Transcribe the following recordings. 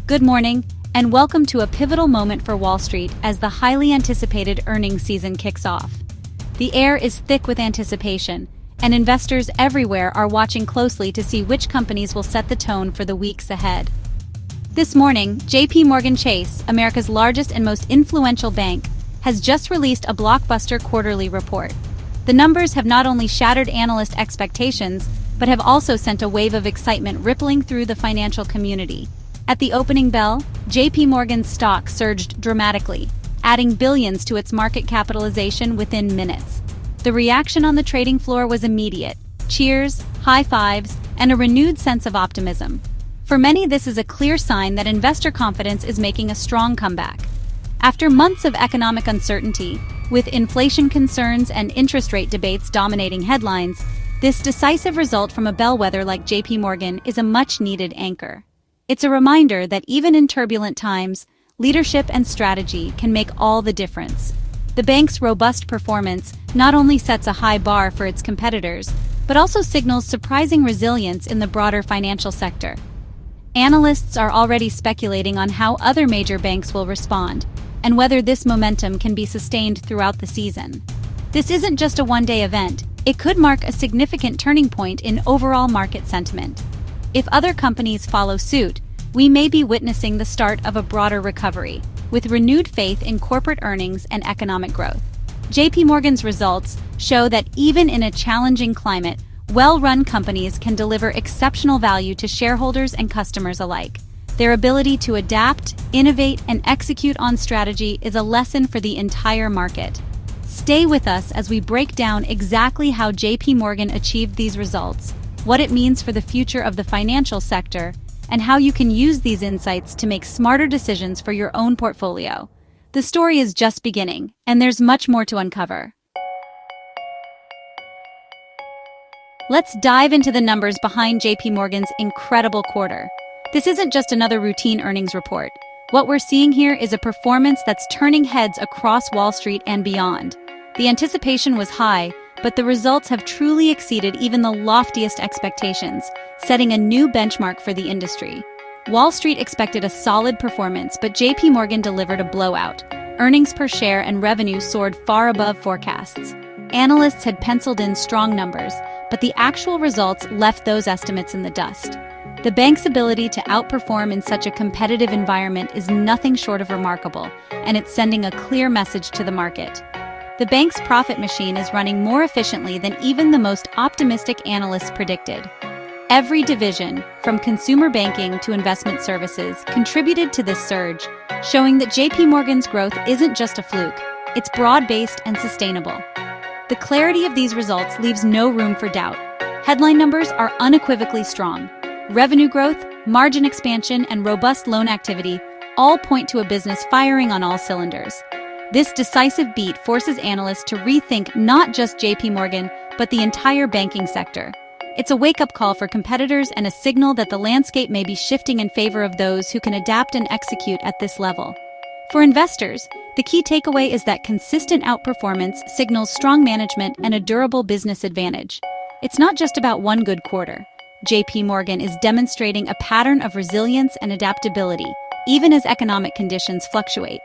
Good morning, and welcome to a pivotal moment for Wall Street as the highly anticipated earnings season kicks off. The air is thick with anticipation, and investors everywhere are watching closely to see which companies will set the tone for the weeks ahead. This morning, JPMorgan Chase, America's largest and most influential bank, has just released a blockbuster quarterly report. The numbers have not only shattered analyst expectations, but have also sent a wave of excitement rippling through the financial community. At the opening bell, JPMorgan's stock surged dramatically, adding billions to its market capitalization within minutes. The reaction on the trading floor was immediate: cheers, high fives, and a renewed sense of optimism. For many, this is a clear sign that investor confidence is making a strong comeback. After months of economic uncertainty, with inflation concerns and interest rate debates dominating headlines, this decisive result from a bellwether like JPMorgan is a much-needed anchor. It's a reminder that even in turbulent times, leadership and strategy can make all the difference. The bank's robust performance not only sets a high bar for its competitors, but also signals surprising resilience in the broader financial sector. Analysts are already speculating on how other major banks will respond, and whether this momentum can be sustained throughout the season. This isn't just a one-day event. It could mark a significant turning point in overall market sentiment. If other companies follow suit, we may be witnessing the start of a broader recovery, with renewed faith in corporate earnings and economic growth. JPMorgan's results show that even in a challenging climate, well-run companies can deliver exceptional value to shareholders and customers alike. Their ability to adapt, innovate, and execute on strategy is a lesson for the entire market. Stay with us as we break down exactly how JPMorgan achieved these results, what it means for the future of the financial sector, and how you can use these insights to make smarter decisions for your own portfolio. The story is just beginning, and there's much more to uncover. Let's dive into the numbers behind JPMorgan's incredible quarter. This isn't just another routine earnings report. What we're seeing here is a performance that's turning heads across Wall Street and beyond. The anticipation was high, but the results have truly exceeded even the loftiest expectations, setting a new benchmark for the industry. Wall Street expected a solid performance, but JPMorgan delivered a blowout. Earnings per share and revenue soared far above forecasts. Analysts had penciled in strong numbers, but the actual results left those estimates in the dust. The bank's ability to outperform in such a competitive environment is nothing short of remarkable, and it's sending a clear message to the market. The bank's profit machine is running more efficiently than even the most optimistic analysts predicted. Every division, from consumer banking to investment services, contributed to this surge, showing that JPMorgan's growth isn't just a fluke, it's broad-based and sustainable. The clarity of these results leaves no room for doubt. Headline numbers are unequivocally strong. Revenue growth, margin expansion, and robust loan activity all point to a business firing on all cylinders. This decisive beat forces analysts to rethink not just JPMorgan, but the entire banking sector. It's a wake-up call for competitors and a signal that the landscape may be shifting in favor of those who can adapt and execute at this level. For investors, the key takeaway is that consistent outperformance signals strong management and a durable business advantage. It's not just about one good quarter. JPMorgan is demonstrating a pattern of resilience and adaptability, even as economic conditions fluctuate.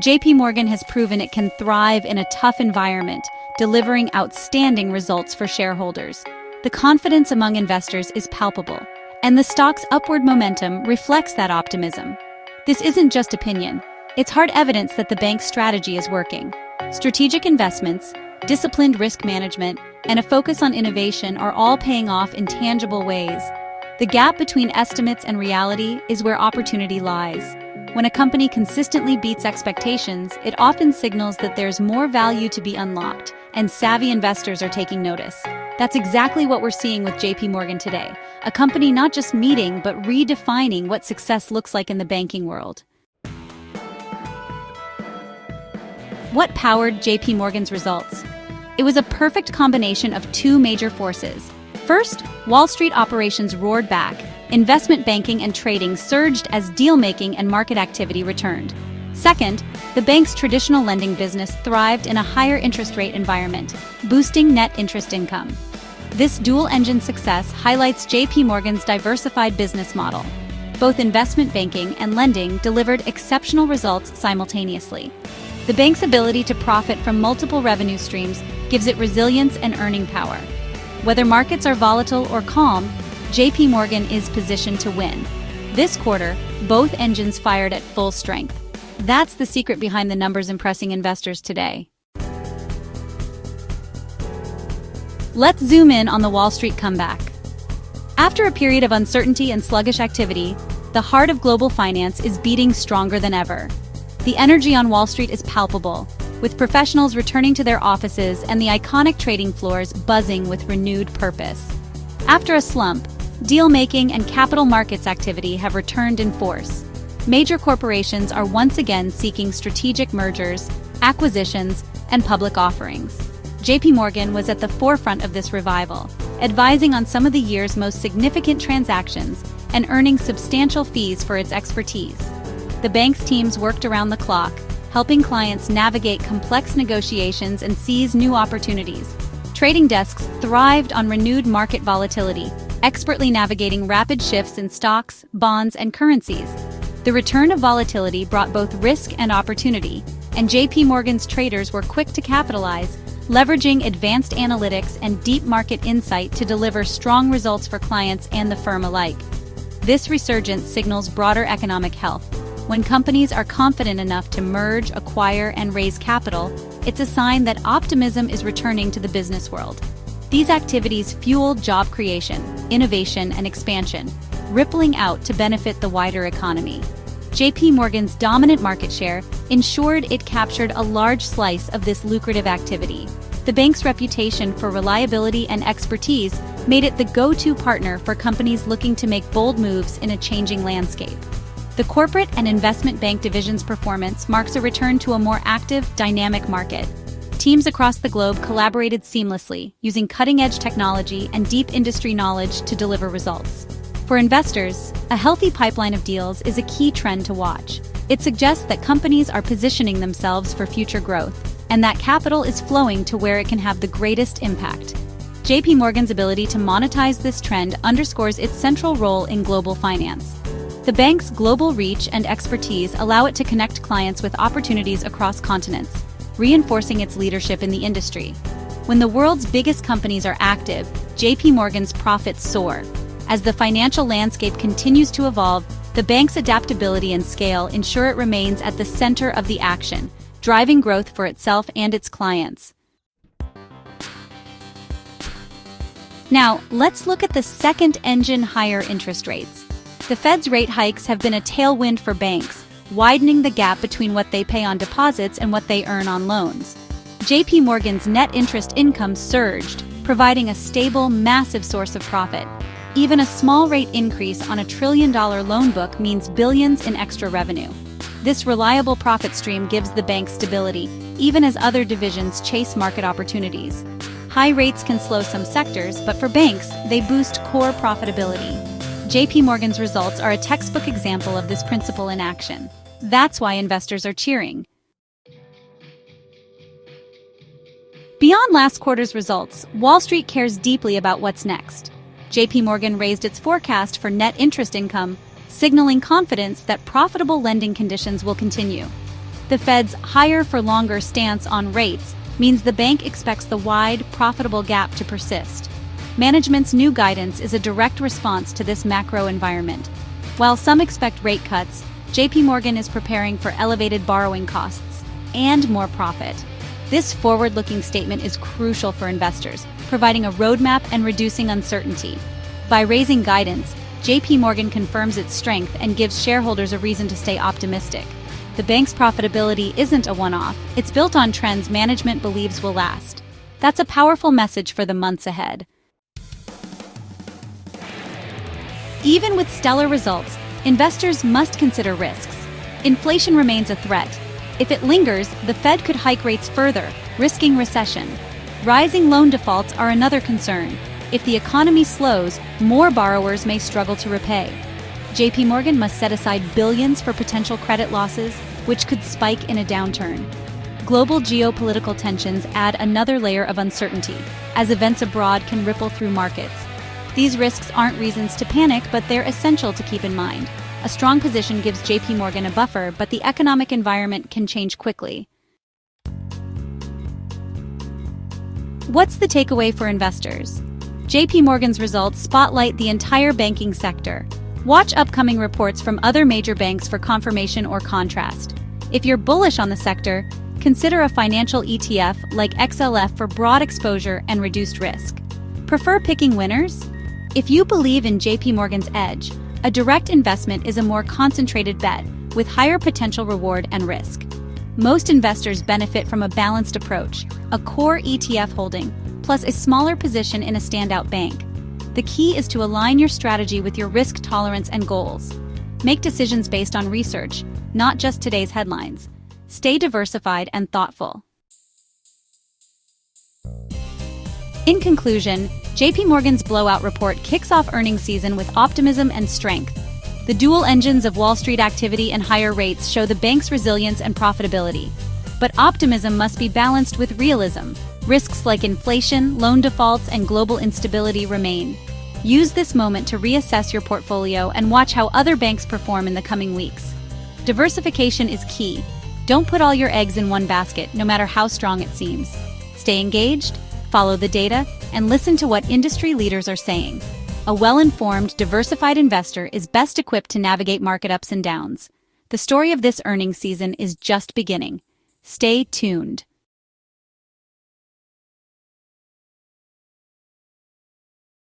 JPMorgan has proven it can thrive in a tough environment, delivering outstanding results for shareholders. The confidence among investors is palpable, and the stock's upward momentum reflects that optimism. This isn't just opinion. It's hard evidence that the bank's strategy is working. Strategic investments, disciplined risk management, and a focus on innovation are all paying off in tangible ways. The gap between estimates and reality is where opportunity lies. When a company consistently beats expectations, it often signals that there's more value to be unlocked, and savvy investors are taking notice. That's exactly what we're seeing with JPMorgan today, a company not just meeting but redefining what success looks like in the banking world. What powered JPMorgan's results? It was a perfect combination of two major forces. First, Wall Street operations roared back. Investment banking and trading surged as deal-making and market activity returned. Second, the bank's traditional lending business thrived in a higher interest rate environment, boosting net interest income. This dual-engine success highlights JPMorgan's diversified business model. Both investment banking and lending delivered exceptional results simultaneously. The bank's ability to profit from multiple revenue streams gives it resilience and earning power. Whether markets are volatile or calm, JPMorgan is positioned to win. This quarter, both engines fired at full strength. That's the secret behind the numbers impressing investors today. Let's zoom in on the Wall Street comeback. After a period of uncertainty and sluggish activity, the heart of global finance is beating stronger than ever. The energy on Wall Street is palpable, with professionals returning to their offices and the iconic trading floors buzzing with renewed purpose. After a slump, deal-making and capital markets activity have returned in force. Major corporations are once again seeking strategic mergers, acquisitions, and public offerings. JPMorgan was at the forefront of this revival, advising on some of the year's most significant transactions and earning substantial fees for its expertise. The bank's teams worked around the clock, helping clients navigate complex negotiations and seize new opportunities. Trading desks thrived on renewed market volatility, expertly navigating rapid shifts in stocks, bonds, and currencies. The return of volatility brought both risk and opportunity, and JPMorgan's traders were quick to capitalize, leveraging advanced analytics and deep market insight to deliver strong results for clients and the firm alike. This resurgence signals broader economic health. When companies are confident enough to merge, acquire, and raise capital, it's a sign that optimism is returning to the business world. These activities fueled job creation, innovation, and expansion, rippling out to benefit the wider economy. JPMorgan's dominant market share ensured it captured a large slice of this lucrative activity. The bank's reputation for reliability and expertise made it the go-to partner for companies looking to make bold moves in a changing landscape. The corporate and investment bank division's performance marks a return to a more active, dynamic market. Teams across the globe collaborated seamlessly, using cutting-edge technology and deep industry knowledge to deliver results. For investors, a healthy pipeline of deals is a key trend to watch. It suggests that companies are positioning themselves for future growth, and that capital is flowing to where it can have the greatest impact. JPMorgan's ability to monetize this trend underscores its central role in global finance. The bank's global reach and expertise allow it to connect clients with opportunities across continents, reinforcing its leadership in the industry. When the world's biggest companies are active, JPMorgan's profits soar. As the financial landscape continues to evolve, the bank's adaptability and scale ensure it remains at the center of the action, driving growth for itself and its clients. Now, let's look at the second engine: higher interest rates. The Fed's rate hikes have been a tailwind for banks, widening the gap between what they pay on deposits and what they earn on loans. JPMorgan's net interest income surged, providing a stable, massive source of profit. Even a small rate increase on a trillion-dollar loan book means billions in extra revenue. This reliable profit stream gives the bank stability, even as other divisions chase market opportunities. High rates can slow some sectors, but for banks, they boost core profitability. JPMorgan's results are a textbook example of this principle in action. That's why investors are cheering. Beyond last quarter's results, Wall Street cares deeply about what's next. JPMorgan raised its forecast for net interest income, signaling confidence that profitable lending conditions will continue. The Fed's higher-for-longer stance on rates means the bank expects the wide, profitable gap to persist. Management's new guidance is a direct response to this macro environment. While some expect rate cuts, JPMorgan is preparing for elevated borrowing costs and more profit. This forward-looking statement is crucial for investors, providing a roadmap and reducing uncertainty. By raising guidance, JPMorgan confirms its strength and gives shareholders a reason to stay optimistic. The bank's profitability isn't a one-off, it's built on trends management believes will last. That's a powerful message for the months ahead. Even with stellar results, investors must consider risks. Inflation remains a threat. If it lingers, the Fed could hike rates further, risking recession. Rising loan defaults are another concern. If the economy slows, more borrowers may struggle to repay. JPMorgan must set aside billions for potential credit losses, which could spike in a downturn. Global geopolitical tensions add another layer of uncertainty, as events abroad can ripple through markets. These risks aren't reasons to panic, but they're essential to keep in mind. A strong position gives JPMorgan a buffer, but the economic environment can change quickly. What's the takeaway for investors? JPMorgan's results spotlight the entire banking sector. Watch upcoming reports from other major banks for confirmation or contrast. If you're bullish on the sector, consider a financial ETF like XLF for broad exposure and reduced risk. Prefer picking winners? If you believe in JPMorgan's edge, a direct investment is a more concentrated bet with higher potential reward and risk. Most investors benefit from a balanced approach, a core ETF holding, plus a smaller position in a standout bank. The key is to align your strategy with your risk tolerance and goals. Make decisions based on research, not just today's headlines. Stay diversified and thoughtful. In conclusion, JPMorgan's Blowout report kicks off earnings season with optimism and strength. The dual engines of Wall Street activity and higher rates show the bank's resilience and profitability. But optimism must be balanced with realism. Risks like inflation, loan defaults, and global instability remain. Use this moment to reassess your portfolio and watch how other banks perform in the coming weeks. Diversification is key. Don't put all your eggs in one basket, no matter how strong it seems. Stay engaged, follow the data, and listen to what industry leaders are saying. A well-informed, diversified investor is best equipped to navigate market ups and downs. The story of this earnings season is just beginning. Stay tuned.